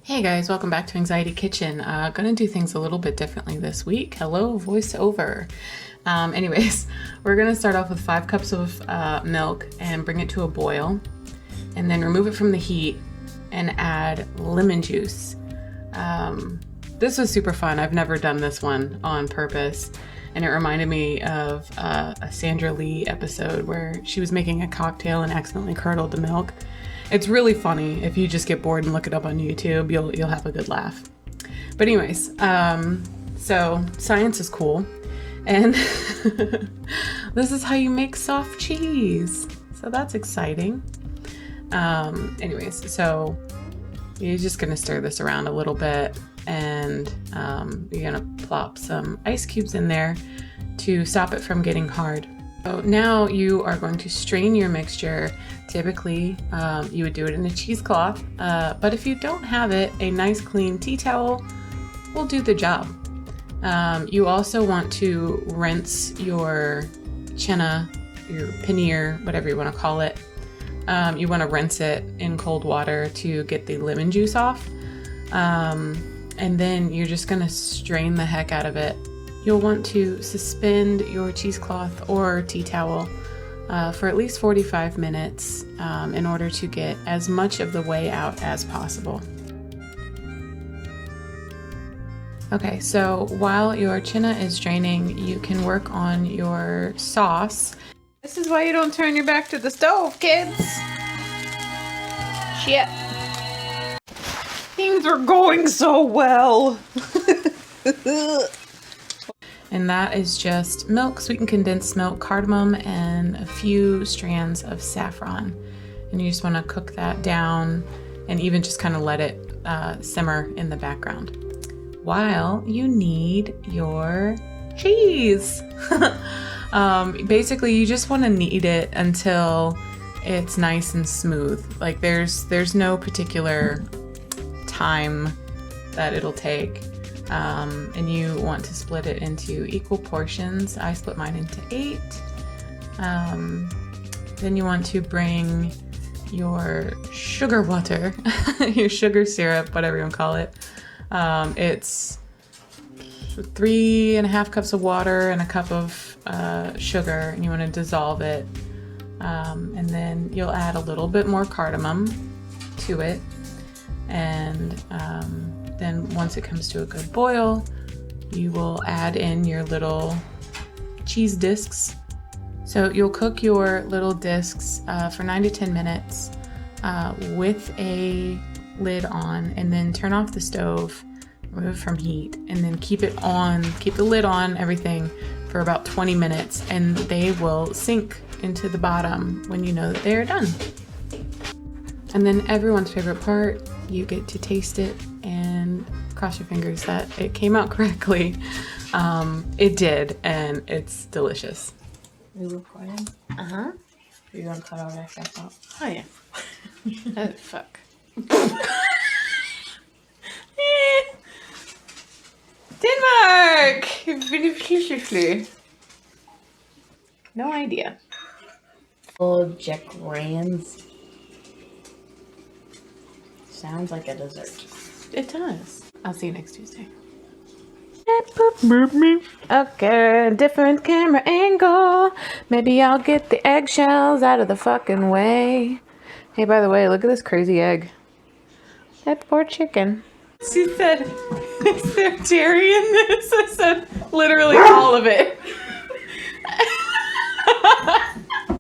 Hey guys, welcome back to Anxiety Kitchen. Gonna do things a little bit differently this week. Hello, voiceover. Anyways, we're gonna start off with 5 cups of milk and bring it to a boil, and then remove it from the heat and add lemon juice. This was super fun. I've never done this one on purpose, and it reminded me of a Sandra Lee episode where she was making a cocktail and accidentally curdled the milk. It's really funny. If you just get bored and look it up on YouTube, you'll have a good laugh. But anyways, so science is cool, and this is how you make soft cheese. So that's exciting. Anyways, so you're just gonna stir this around a little bit, and you're gonna plop some ice cubes in there to stop it from getting hard. So now you are going to strain your mixture. Typically, you would do it in a cheesecloth, but if you don't have it, a nice clean tea towel will do the job. You also want to rinse your chenna, your paneer, whatever you want to call it. You want to rinse it in cold water to get the lemon juice off, and then you're just going to strain the heck out of it. You'll want to suspend your cheesecloth or tea towel for at least 45 minutes in order to get as much of the whey out as possible. Okay, so while your chenna is draining, you can work on your sauce. This is why you don't turn your back to the stove, kids! Shit! Things are going so well! And that is just milk, sweetened condensed milk, cardamom, and a few strands of saffron. And you just want to cook that down and even just kind of let it simmer in the background. While you need your cheese. Basically, you just want to knead it until it's nice and smooth. Like there's no particular time that it'll take. And you want to split it into equal portions. I split mine into 8. Then you want to bring your sugar water, your sugar syrup, whatever you want to call it. It's 3.5 cups of water and a cup of sugar, and you want to dissolve it. And then you'll add a little bit more cardamom to it. And then once it comes to a good boil, you will add in your little cheese discs. So you'll cook your little discs for 9 to 10 minutes with a lid on, and then turn off the stove, remove from heat, and then keep it on, keep the lid on, everything for about 20 minutes, and they will sink into the bottom when you know that they are done. And then everyone's favorite part, you get to taste it and cross your fingers that it came out correctly. It did, and it's delicious. Are you recording? Uh-huh. Are you gonna cut all that stuff out? Oh yeah. Oh fuck. Denmark! Seriously. No idea. Full of Jack Rans. Sounds like a dessert. It does. I'll see you next Tuesday. Okay, different camera angle. Maybe I'll get the eggshells out of the fucking way. Hey, by the way, look at this crazy egg. That poor chicken. She said, is there dairy in this? I said, literally all of it.